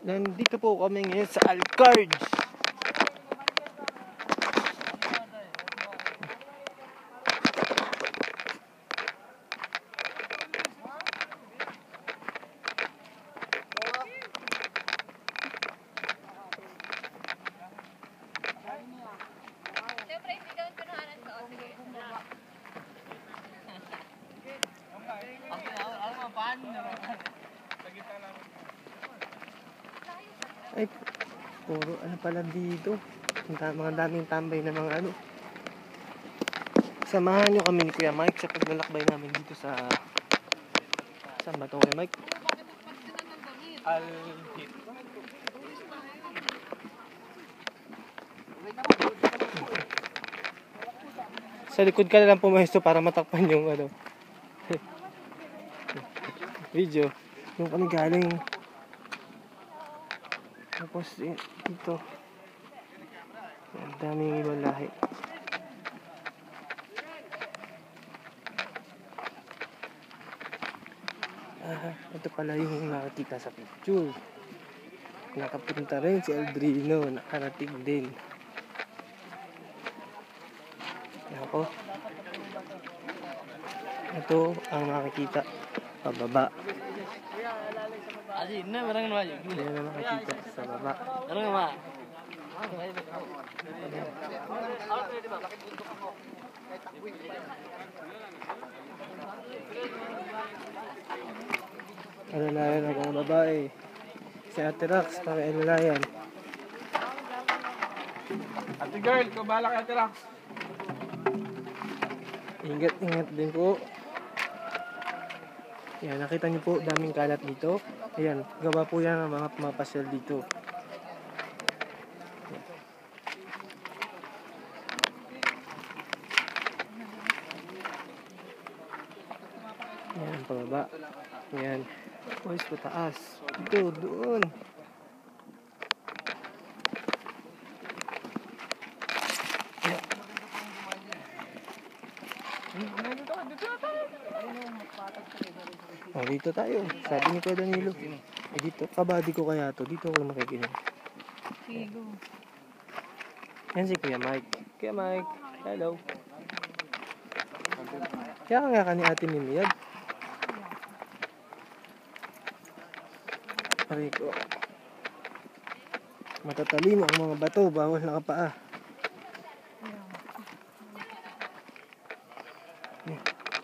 Nandito po kami ngayon sa Alcards. Ay, puro ano pala dito. Mga daming tambay na mga ano. Samahan nyo kami ni Kuya Mike sa paglalakbay namin dito sa... Saan ba ito, Kuya Mike? Al-Hit. Sa likod ka na lang pumesto para matakpan yung ano video. Yung kami galing. Tapos dito ang daming ibang lahi. Ito pala yung nakakita sa picture. Nakapunta rin si Aldrino. Nakarating din. Ako. Ito ang nakikita pababa. Ayan na nakikita sa baba. Alalayan ako ang babae. Si Ate Rax, para alalayan. Ate girl, ikaw bahala kay Ate Rax. Ingat din po. Yan, nakita niyo po daming kalat dito. Ayan, gawa po yan ng mga mapasyal dito. Ayan, pababa. Ayan. Boys, pataas. Dito, doon. Oh, dito tayo. Sabi ni Kuya Danilo. Dito, kabady ko kaya to. Dito ako makikinig. Sigo. Yan si Kuya Mike. Kuya Mike, hello. Kaya nga ka ni Ate Mimiyag. Pare ko. Matatalino ang mga bato. Bawal nakapaa.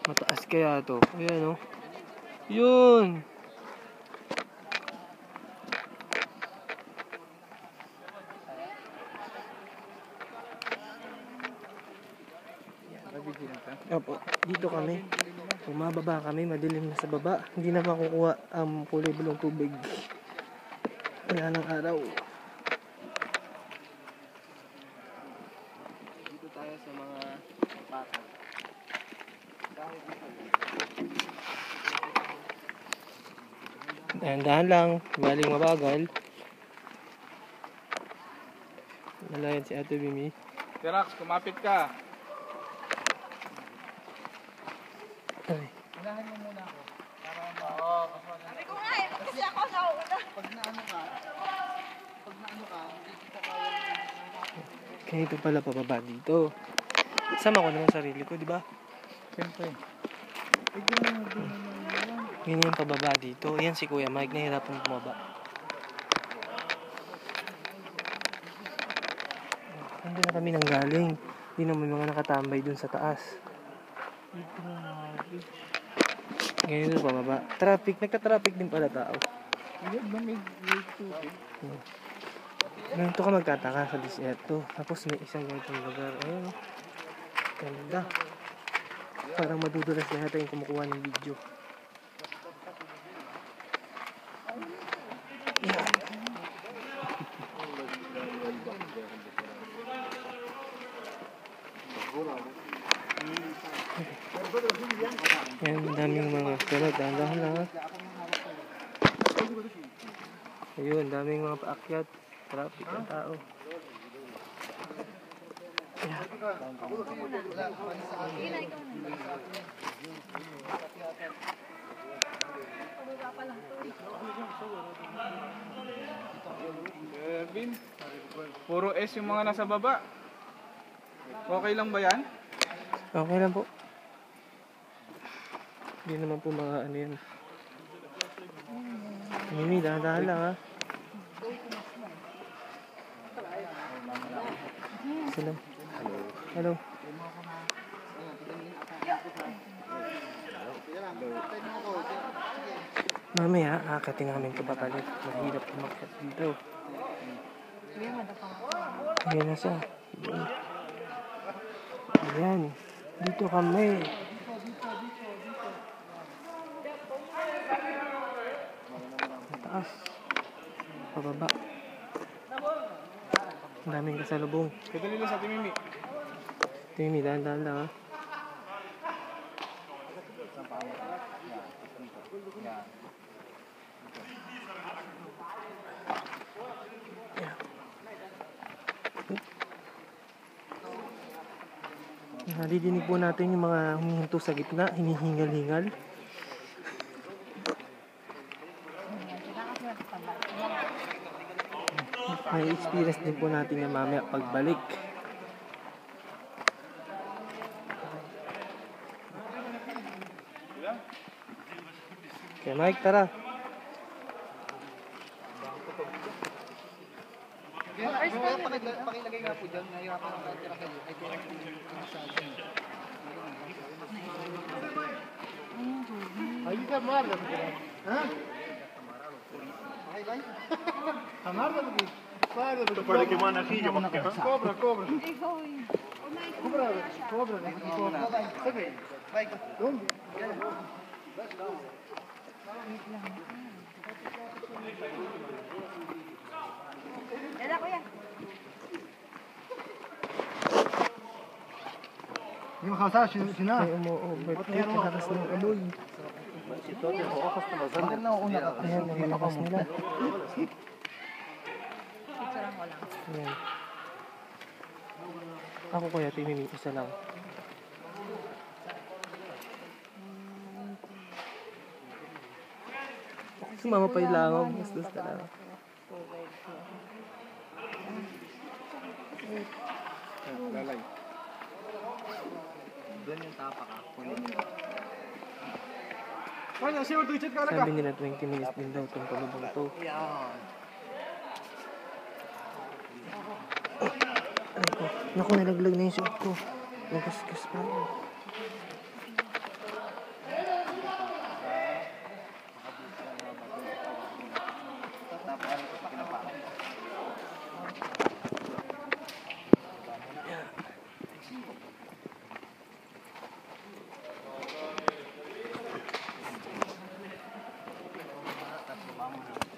Mataas kaya to. Ayan o. Yun. Opo, dito kami. Bumababa kami, madilim na sa baba. Hindi na makukuha ang kulay bulong tubig. Wala ng araw. Dito tayo sa mga patag. Dahan-dahan lang, galing mabagal. Nalayan si Ate Mimi. Ate Rax, kumapit ka. Ay. Unahan mo muna ako. Sabi ko nga eh, kasi ako nauna. Pag naano ka, hindi kita kaya. Ganito pala pababa dito. Sama ko naman sarili ko, di ba? Siyempre. Ganyan yung pababa dito. Ayan si Kuya Mike, nahirapan bumaba. Nandun na kami nang galing. Hindi naman mga nakatambay dun sa taas. Ganyan yung pababa. Traffic, nagka-traffic din pala tao. Ganito ka magtataka sa disyerto. Tapos may isang ganitong lugar. Ayun. Ganda. Parang madudulas na natin yung kumukuha ng video. Yan, daming mga sunod. Dahan-dahan lang. Ayun, daming mga paakyat. Traffic ang tao. Bin. Puro S yung mga nasa baba. Okay lang ba yan? Okay lang po. Hindi naman po mga ano yan. Mimi, dahan-dahan lang ha. Salam. Hello. Mamaya, aakatin namin ito babalik. Mahirap umakyat dito. Ayan na siya. Ayan. Dito kami. Mataas. Pababa. Ang daming kasalubong. Kaya nila sa Timimi. Timmy, dahan-dahan lang ha. Nadidinig po natin yung mga humihinto sa gitna, hinihingal-hingal. May experience din po natin yung mamaya pagbalik. Okay, Mike, tara. Pakilagay nga po dyan. Nahirapan ang tira kayo. Ay, kung Ahí se amarra, ¿ah? Amarra porque para que manajillo, cobra. Cobra. ¿Dónde? Dala ko yan. Hindi makasal, sina. May umu-overtake, malakas ng amoy. Ayan, ang malakas nila. Picturean ko lang. Ayan. Ako kuya, Timmy, isa lang. Sumama pa yung langaw. Basta lang. lalay. Sabi nila 20 minutes din daw itong palubang to. Ay ko, naku, nalaglag na yung suot ko. Nagasgas pa ako.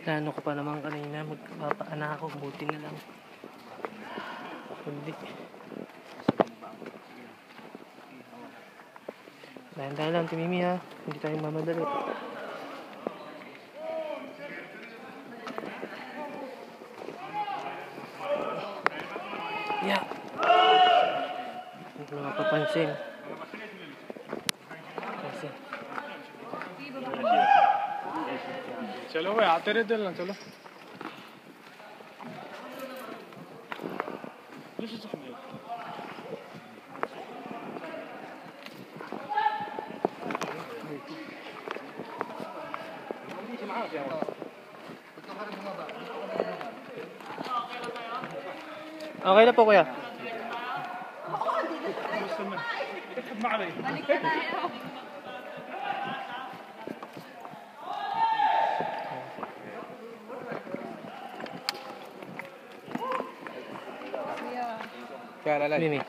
Plano ko pa naman kanina, magpapaanak ako, buti na lang. Hindi. Dahan-dahan lang, Timimi ha. Hindi tayo mamadali. Yeah. Hindi ko mapapansin. Kasi. चलो भाई आते रहते हैं चलो Okay na po kuya. Balik na tayo. क्या lalay Mimi.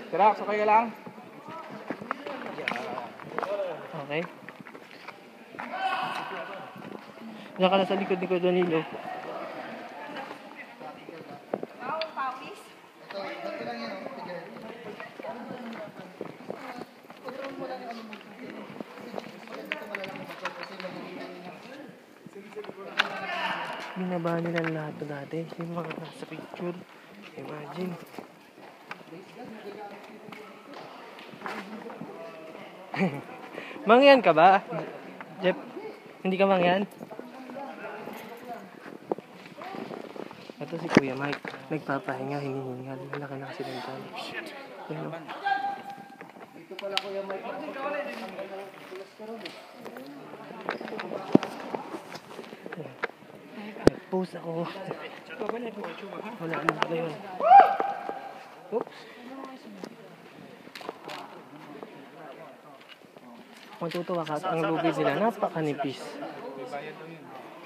tira sakay ka lang Okay. Diyan ka na sa likod ni Kuya Danilo. Pawis. Binaba nila lahat to dati. Yung mga nasa picture. Imagine. Mangyan ka ba? Jeff, hindi ka mangyan? Ito si Kuya Mike. Nagpapahinga, hinihingal. Malaki na kasi ng tiyan. Ayun, oh. Nag-post ako. Wala naman pala yun. Oops. Matutuwa ka at ang lubid nila napakanipis.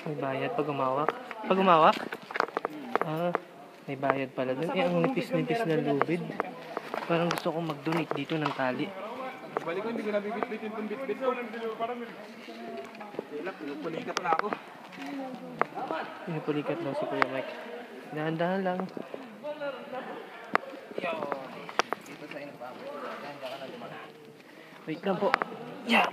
May bayad pag umawak. Pag umawak? May bayad pala dun. Ang nipis-nipis na lubid. Parang gusto kong mag-donate dito ng tali. Balik ko, hindi ko nabibit-bit yung bit-bit ko. Hilap, pinupulikat na ako. Pinupulikat daw si Kuya Mike. Dahan-dahan lang. Wait lang po. Yeah!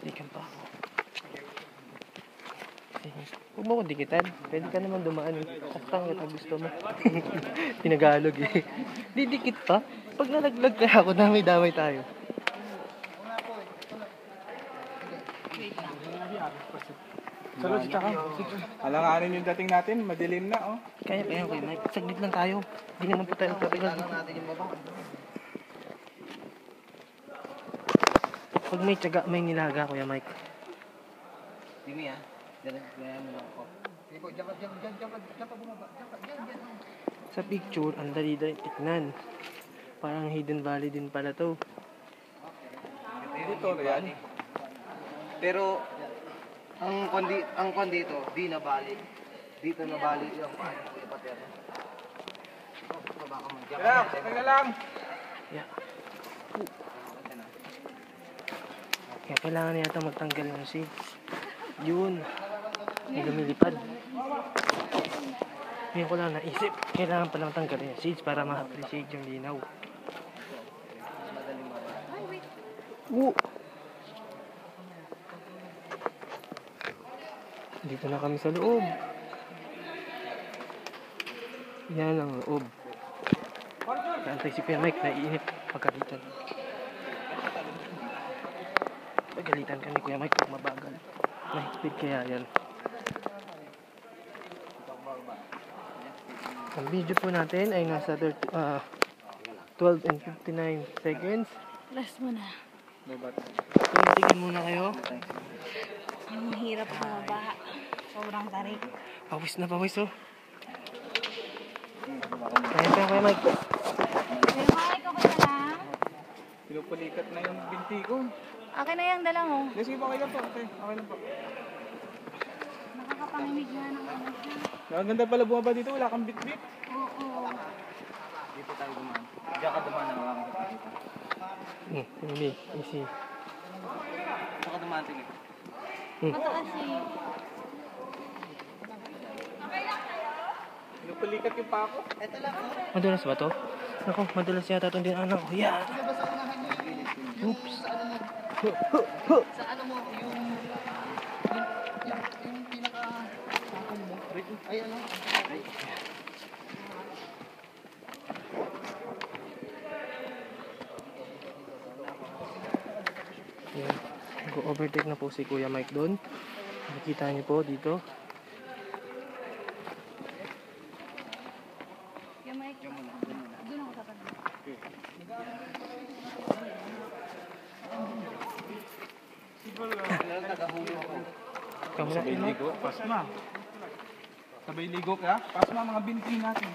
Dikan pa ako. Huwag mo akong dikitan. Pwede ka naman dumaan. Saktang kita gusto mo. Tinagalog eh. Didikit pa. Pag nalaglag kaya ako, damay-damay tayo. Salud, tsaka. Alanganin yung dating natin, madilim na, oh. Kaya Kuya Mike. Saglit lang tayo. Hindi naman po tayo nagpapigal. Pag may tiyaga, may nilaga, Kuya Mike. Dimi ah. Diyan mo ako. Sa picture, ang dali-dali tignan. Parang Hidden Valley din pala to. Dito, yan. Pero ang kon dito, di na bali. Dito na bali yung paano ko ipatero. Baka mag-jump. Kaya, teka lang. Yeah. Kaya kailangan yata magtanggal ng seeds. Yun. May lumilipad. Ngayon ko lang naisip. Kailangan palang tanggalin yung seeds para ma-appreciate yung linaw. Dito na kami sa loob. Yan ang loob. Kaantay si Kuya Mike, naiinip pagkalitan. Pagalitan kami Kuya Mike pag mabagal. Mahigpit kaya yan. Ang video po natin ay nasa 12 and 59 seconds. Last mo na. Tingin muna kayo. Ang hirap bumaba. Sobrang tarik. Pawis na pawis oh. Kaya pa Kuya Mike. Pero Mike, okay na lang? Pinupulikat na yung binti ko. Okay na yung dala mo. Sige po, okay lang po. Okay lang po. Nakakapanginig nga ng ano siya. Ang ganda pala bumaba dito, wala kang bit-bit. Oo. Dito tayo dumaan. Diyan ka dumaan na wala kang dito. Hindi, easy. Saka dumaan sige. Mataas eh. Pinupulikat yung pako. Madulas ba to? Ako, madulas yata itong dinaanan ko. Yeah! Oops! Sa ano mo, yung pinaka mo. Ay, ano? Yan. Go-overtake na po si Kuya Mike doon. Nakikita niyo po dito. Yung Mike, doon ako tatanong. Kamo na. Sabay ligo, pasma. Sabay ligo ka, pasma mga binti natin.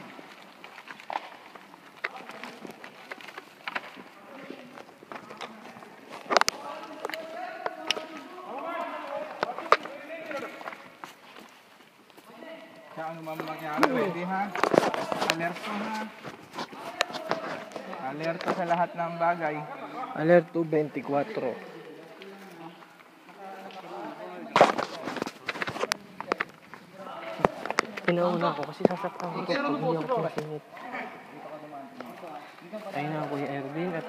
Kaya ano mangyari, ready ha? Alerto ha? Alerto sa lahat ng bagay. Alerto 24. Pinauna ako kasi sasaktan ko pag hindi ako sinasingit. Ayun na Kuya Erwin at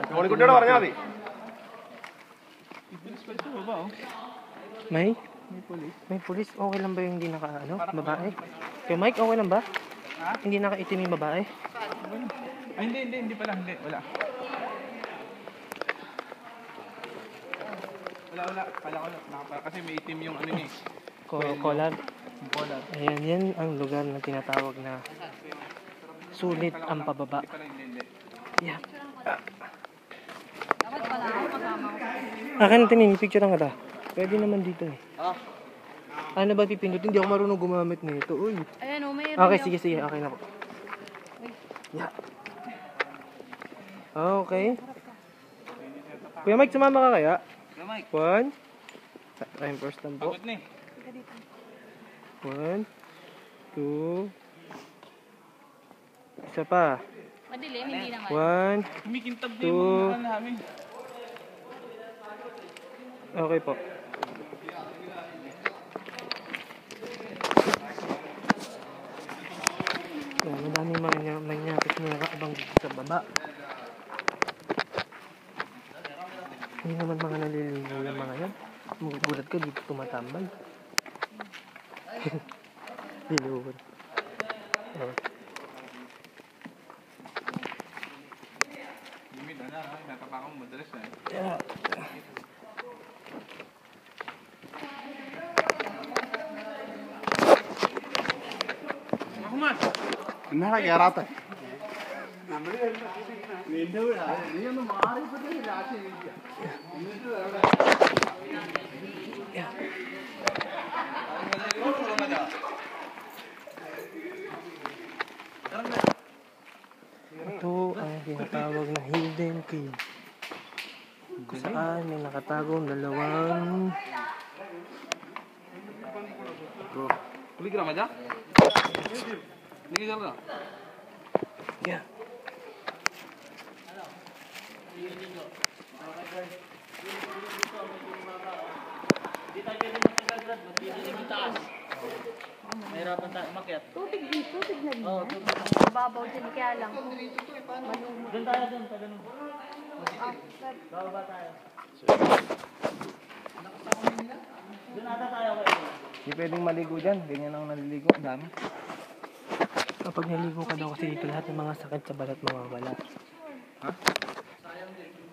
May? May pulis. May pulis? Okay lang ba yung hindi babae? Kay Mike, okay lang ba? Ha? Hindi nakaitim yung babae? Ay, hindi pala, wala. Wala. Kala ko kasi may itim yung ano niya. Collar. Yung collar. Ayan, yan ang lugar na tinatawag na sulit ang pababa. Hindi pala, hindi. Yeah. Dapat pala ako kasama ko. Akin natin, picture ang kata. Pwede naman dito eh. Ah, Ano ba pipindot? Hindi ako marunong gumamit nito. Uy. Ayan o, mayroon Okay, yung- sige. Okay na po. Yeah. Okay. Kuya Mike, sumama ka kaya? Kuya Mike. 1. Time first lang po. Pagod na eh. 1, 2. Isa pa. Madilim, hindi naman. 1. Kumikintab din Two. yung mga namin. Okay po. Yan, madaming mga manyakis na nakakabang dito sa baba. Hindi naman mga naliligo yung mga yan. Magugulat ka, dito tumatambay. Liluwag. Oh. Limit na natapakang madalas na eh. Yeah. Yeah. Ito ang tinatawag na hidden cave. Kung saan may nakatagong dalawang Kulit ka naman dyan? Hindi ka dyan. yeah. Tubig dito, tignan mo. Babaw din, kaya lang. Doon tayo, doon. Hindi pwedeng maligo dyan. Ganyan ang naliligo. Ang dami. Kapag naligo ka daw kasi dito lahat ng mga sakit sa balat mawawala.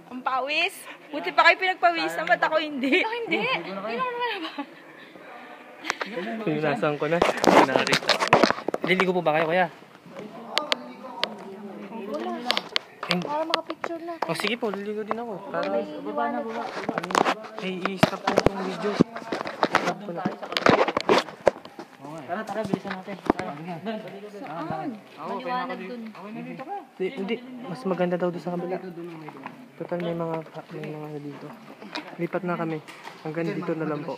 Ang pawis. Buti pa kayo pinagpawisan, ba't ako hindi? Ako hindi. Hindi naman ba? Pinunasan ko na. Pinarita. Naliligo po ba kayo kuya? Para makapicture na. Oh, sige po, liligo din ako. Para Baba na. ay i-stop ko na itong video. Stop ko na. Tara, bilisan natin. Saan? Maliwanag dun. Hindi, mas maganda daw doon sa kabila. Total may mga ano dito. Lipat na kami. Hanggang dito na lang po.